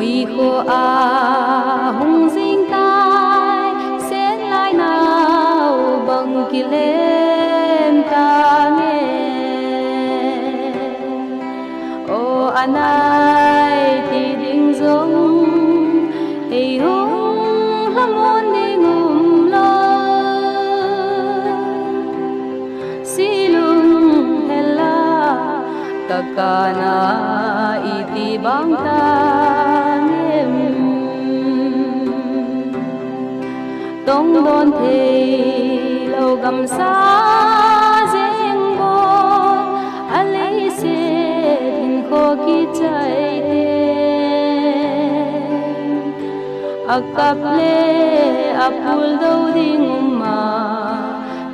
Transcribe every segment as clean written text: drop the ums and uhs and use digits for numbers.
mùi khô hung dinh tai xén lai nào bằng kỳ lem ta nghe ô anai thì đinh giống hey hung lâm ôn đi ngum lo silung hela kakana iti bang tanem tông đôn thề lâu gầm xa riêng bon alay se hin khô ki chạy tên akap le apul đâu ding ma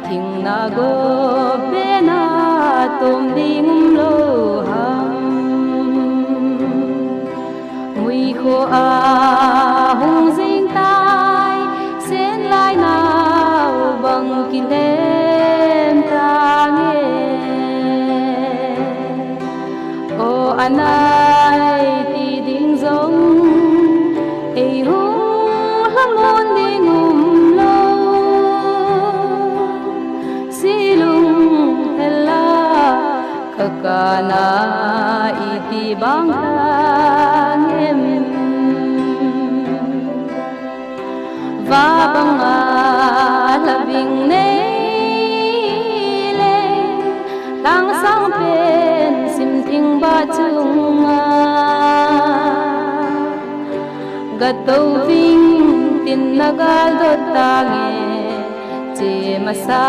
thing na go be na tom ding lo mùi khô hung dinh tai xén lai nào bằng kỳ lem ta nghe ô anai thì đinh giống hey hung lâm ôn đi ngum lo silung hela kakana iti bang và bằng labing nei le tang sang pen sim thing ba chung gato ving tin nagal do tange che masa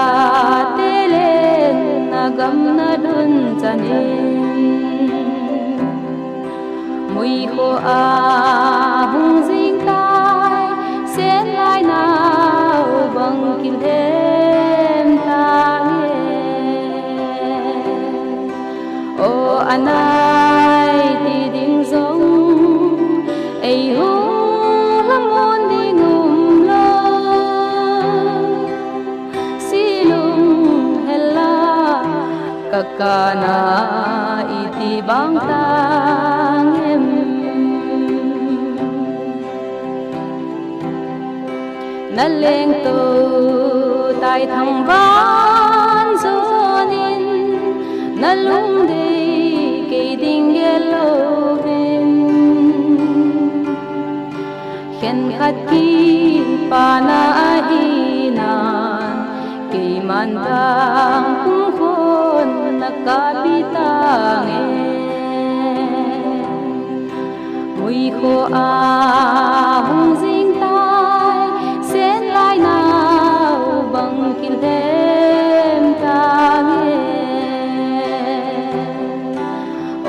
telen nagam na dun chanin mui kho hung ding tai xén lai nào bằng kỳ lem ta nghe ô anai thì đinh giống ay hung lâm ôn đi ngum lo silung hela kakana iti bang tangem naleng tu tai thang van zonin nalung de ke ding gelovin khen khat ki pana ahinan ke man tang kum khon nakapitang mui kho hung ding tai xén lai nào bằng kỳ lem ta nghe ô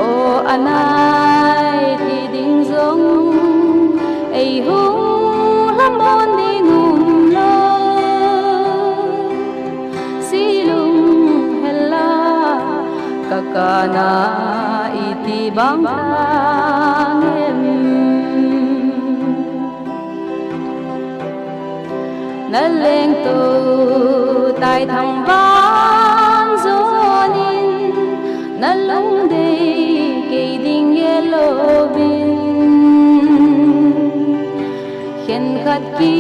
anai thì đinh giống ay hung lâm ôn đi ngum lo silung hela kakana iti bang tangem naleng tu tai thang van zonin nalung de ke ding gelovin khen khat ki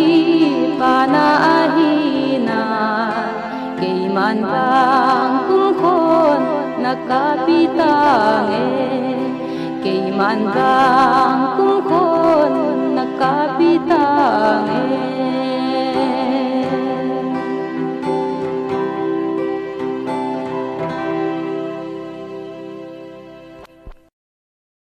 pana ahina ke man tang kum khon nakapitang ke man tang